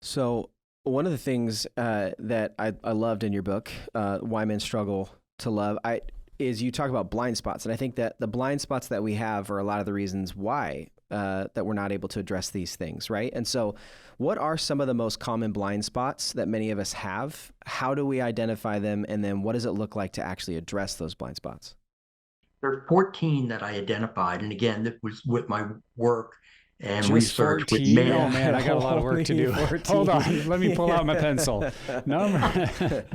So one of the things that I loved in your book, Why Men Struggle to Love, is you talk about blind spots, and I think that the blind spots that we have are a lot of the reasons why that we're not able to address these things, right? And so, what are some of the most common blind spots that many of us have? How do we identify them, and then what does it look like to actually address those blind spots? There's 14 that I identified. And again, this was with my work and Just research with 14? Oh men. man, I got a lot of work to Only do. Hold 14. on, let me pull out my pencil. Number.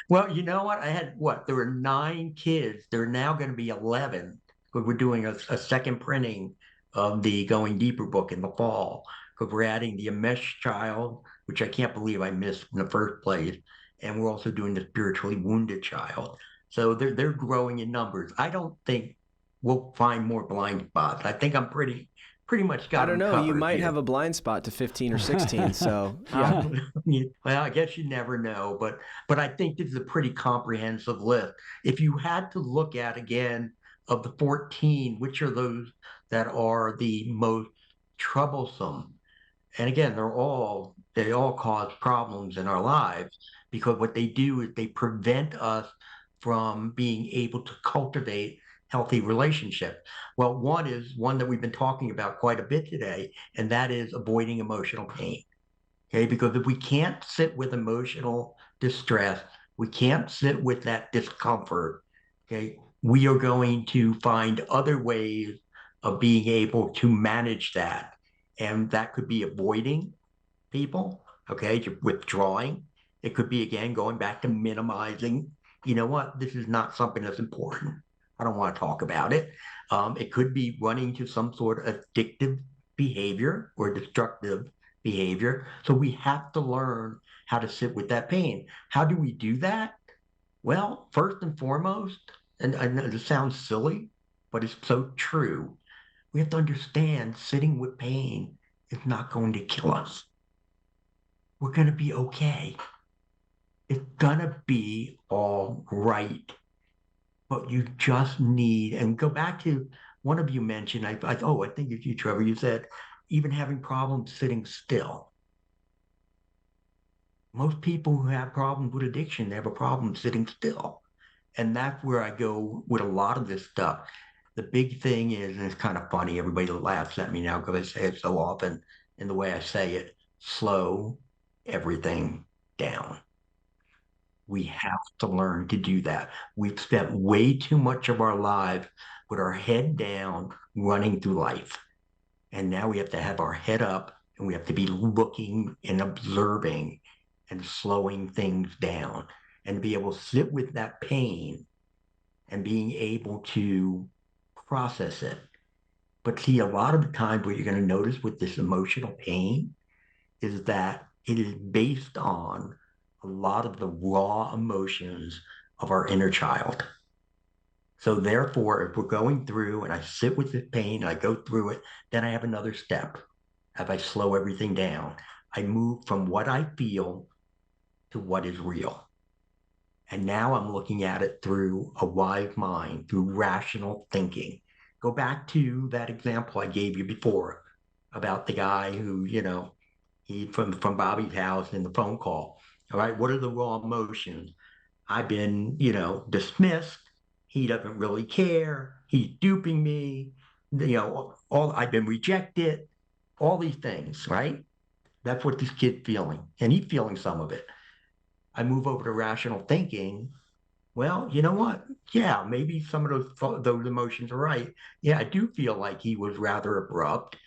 Well, you know what? I had what? There were 9 kids. There are now going to be 11 because we're doing a second printing of the Going Deeper book in the fall because we're adding the Amesh child, which I can't believe I missed in the first place. And we're also doing the spiritually wounded child. So they're growing in numbers. I don't think we'll find more blind spots. I think I'm pretty much I got don't them know. You covered might have here. a blind spot to 15 or 16. So, yeah. Well, I guess you never know, but I think this is a pretty comprehensive list. If you had to look at again of the 14, which are those that are the most troublesome? And again, they all cause problems in our lives because what they do is they prevent us from being able to cultivate healthy relationships. Well, one is one that we've been talking about quite a bit today, and that is avoiding emotional pain. Okay, because if we can't sit with emotional distress, we can't sit with that discomfort. Okay, we are going to find other ways of being able to manage that. And that could be avoiding people, okay, withdrawing. It could be, again, going back to minimizing. You know what? This is not something that's important. I don't want to talk about it. It could be running to some sort of addictive behavior or destructive behavior. So we have to learn how to sit with that pain. How do we do that? Well, first and foremost, and I know this sounds silly, but it's so true. We have to understand sitting with pain is not going to kill us. We're going to be okay. It's going to be all right. But you just need, and go back to one of you mentioned, I think it's you, Trevor, you said even having problems sitting still. Most people who have problems with addiction, they have a problem sitting still. And that's where I go with a lot of this stuff. The big thing is, and it's kind of funny, everybody laughs at me now because I say it so often in the way I say it, slow everything down. We have to learn to do that. We've spent way too much of our lives with our head down, running through life. And now we have to have our head up and we have to be looking and observing and slowing things down and be able to sit with that pain and being able to process it. But see, a lot of the times what you're going to notice with this emotional pain is that it is based on a lot of the raw emotions of our inner child. So therefore, if we're going through and I sit with the pain, I go through it, then I have another step. As I slow everything down, I move from what I feel to what is real. And now I'm looking at it through a wise mind, through rational thinking. Go back to that example I gave you before about the guy who, he from Bobby's house in the phone call. All right, what are the raw emotions? I've been, dismissed. He doesn't really care. He's duping me. All I've been rejected. All these things, right? That's what this kid's feeling, and he's feeling some of it. I move over to rational thinking. Well, you know what? Yeah, maybe some of those emotions are right. Yeah, I do feel like he was rather abrupt.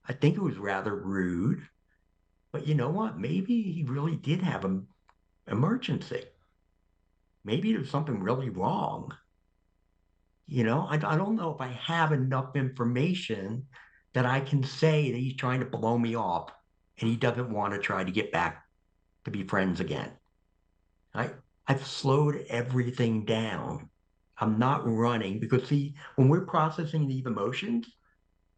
I think it was rather rude. But you know what? Maybe he really did have an emergency. Maybe there's something really wrong. I don't know if I have enough information that I can say that he's trying to blow me off and he doesn't want to try to get back to be friends again. I, I've slowed everything down. I'm not running because see, when we're processing these emotions,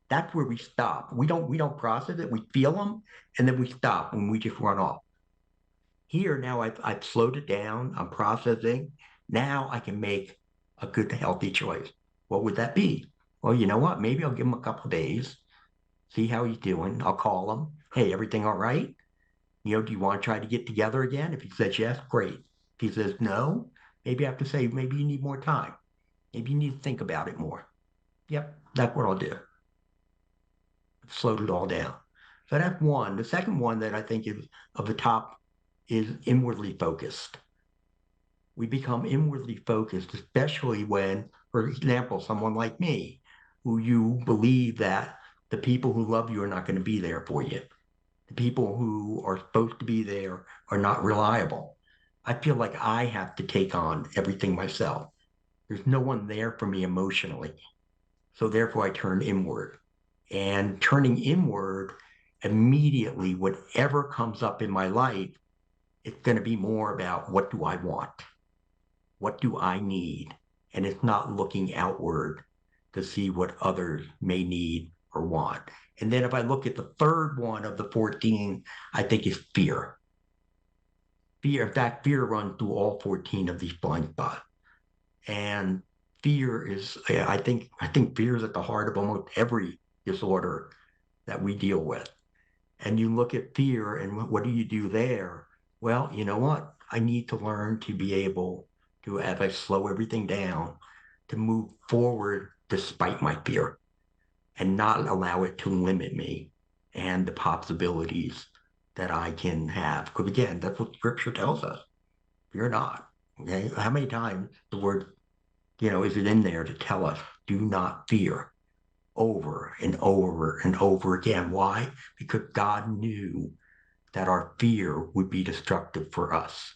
that's where we stop. We don't process it. We feel them and then we stop when we just run off. Here now I've slowed it down. I'm processing. Now I can make a good, healthy choice. What would that be? Well, you know what? Maybe I'll give him a couple of days, see how he's doing. I'll call him. Hey, everything all right? Do you want to try to get together again? If he says yes, great. If he says no, maybe I have to say, maybe you need more time. Maybe you need to think about it more. Yep, that's what I'll do. Slowed it all down. So that's one. The second one that I think is of the top is inwardly focused. We become inwardly focused, especially when, for example, someone like me, who you believe that the people who love you are not going to be there for you. The people who are supposed to be there are not reliable. I feel like I have to take on everything myself. There's no one there for me emotionally. So therefore I turn inward. And turning inward, immediately, whatever comes up in my life, it's going to be more about what do I want? What do I need? And it's not looking outward to see what others may need or want. And then if I look at the third one of the 14, I think is fear. Fear, in fact, fear runs through all 14 of these blind spots. And fear is, I think fear is at the heart of almost every disorder that we deal with. And you look at fear and what do you do there? Well, you know what? I need to learn to be able to, as I slow everything down, to move forward despite my fear and not allow it to limit me and the possibilities that I can have. Because again, that's what scripture tells us. Fear not. Okay? How many times the word, is it in there to tell us, do not fear, over and over and over again? Why? Because God knew that our fear would be destructive for us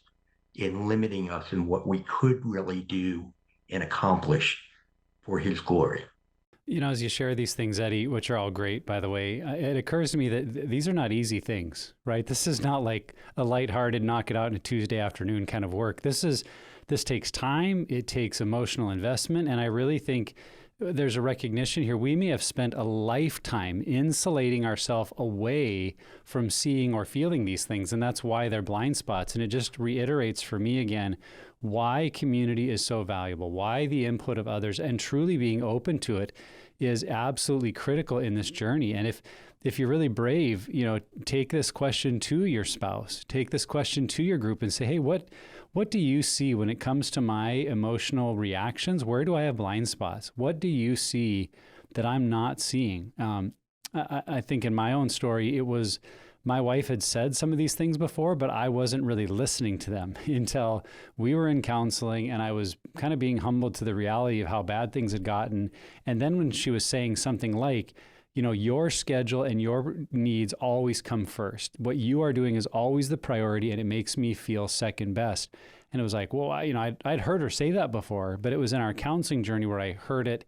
in limiting us in what we could really do and accomplish for his glory. As you share these things, Eddie, which are all great, by the way, it occurs to me that these are not easy things, right? This is not like a lighthearted, knock it out in a Tuesday afternoon kind of work. This takes time. It takes emotional investment. And I really think there's a recognition here. We may have spent a lifetime insulating ourselves away from seeing or feeling these things. And that's why they're blind spots. And it just reiterates for me again, why community is so valuable, why the input of others and truly being open to it is absolutely critical in this journey. And if you're really brave, take this question to your spouse, take this question to your group and say, hey, what do you see when it comes to my emotional reactions? Where do I have blind spots? What do you see that I'm not seeing? I think in my own story, it was my wife had said some of these things before, but I wasn't really listening to them until we were in counseling and I was kind of being humbled to the reality of how bad things had gotten. And then when she was saying something like, your schedule and your needs always come first. What you are doing is always the priority and it makes me feel second best. And it was like, well, I'd heard her say that before, but it was in our counseling journey where I heard it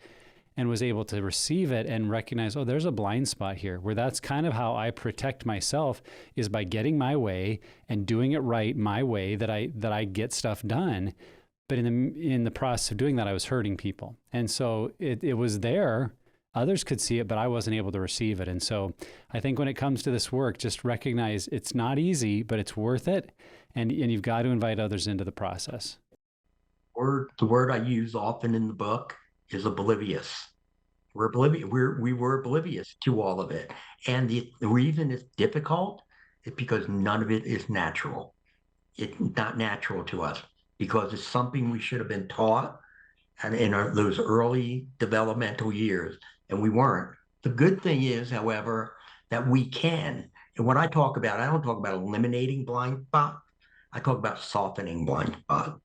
and was able to receive it and recognize, oh, there's a blind spot here, where that's kind of how I protect myself, is by getting my way and doing it right my way, that I get stuff done. But in the process of doing that, I was hurting people. And so it was there. Others could see it, but I wasn't able to receive it. And so I think when it comes to this work, just recognize it's not easy, but it's worth it. And you've got to invite others into the process. The word I use often in the book is oblivious. We were oblivious to all of it. And the reason it's difficult is because none of it is natural. It's not natural to us because it's something we should have been taught and in those early developmental years, and we weren't. The good thing is, however, that we can. And when I don't talk about eliminating blind spots. I talk about softening blind spots.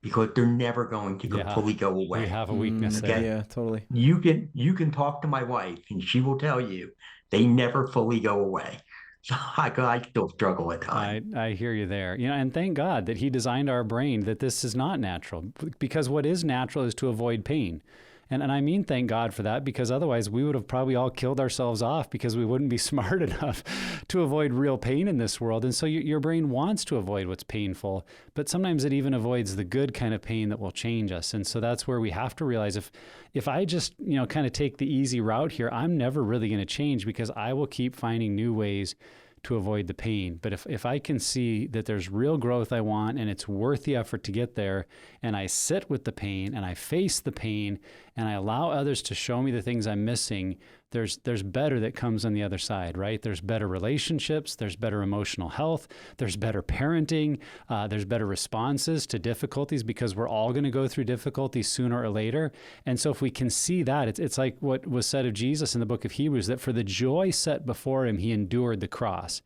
Because they're never going to completely go away. We have a weakness there. Yeah, totally. You can talk to my wife and she will tell you they never fully go away. So I still struggle at times. I hear you there. And thank God that he designed our brain that this is not natural, because what is natural is to avoid pain. And I mean, thank God for that, because otherwise we would have probably all killed ourselves off because we wouldn't be smart enough to avoid real pain in this world. And so your brain wants to avoid what's painful, but sometimes it even avoids the good kind of pain that will change us. And so that's where we have to realize if I just, kind of take the easy route here, I'm never really going to change, because I will keep finding new ways to avoid the pain. But if I can see that there's real growth I want and it's worth the effort to get there, and I sit with the pain and I face the pain and I allow others to show me the things I'm missing, there's better that comes on the other side, right? There's better relationships, there's better emotional health, there's better parenting, there's better responses to difficulties, because we're all going to go through difficulties sooner or later. And so if we can see that, it's like what was said of Jesus in the book of Hebrews, that for the joy set before him, he endured the cross.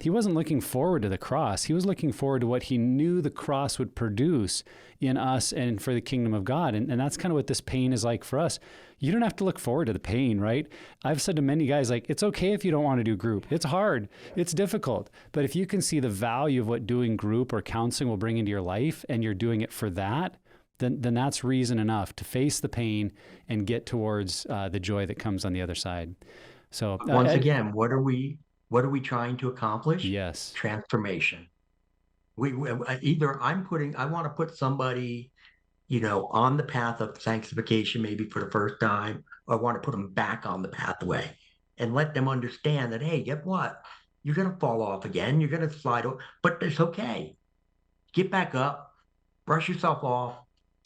He wasn't looking forward to the cross. He was looking forward to what he knew the cross would produce in us and for the kingdom of God. And that's kind of what this pain is like for us. You don't have to look forward to the pain, right? I've said to many guys, like, it's okay if you don't want to do group. It's hard. It's difficult. But if you can see the value of what doing group or counseling will bring into your life, and you're doing it for that, then that's reason enough to face the pain and get towards the joy that comes on the other side. So once again, what are we trying to accomplish? Yes. Transformation. I want to put somebody, on the path of sanctification, maybe for the first time, or I want to put them back on the pathway and let them understand that, hey, guess what? You're going to fall off again. You're going to slide over, but it's okay. Get back up, brush yourself off,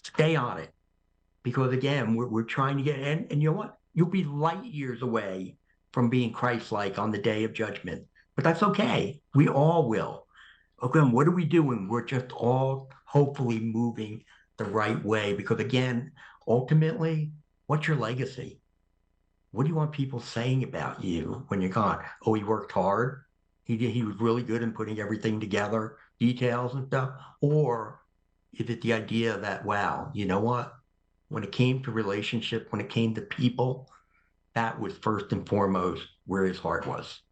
stay on it. Because again, we're trying to get, and you know what? You'll be light years away from being Christ-like on the day of judgment. But that's okay. We all will. Again, what are we doing? We're just all hopefully moving the right way. Because again, ultimately, what's your legacy? What do you want people saying about you when you're gone? Oh, he worked hard. He was really good in putting everything together, details and stuff. Or is it the idea that, wow, you know what? When it came to relationship, when it came to people, that was first and foremost where his heart was.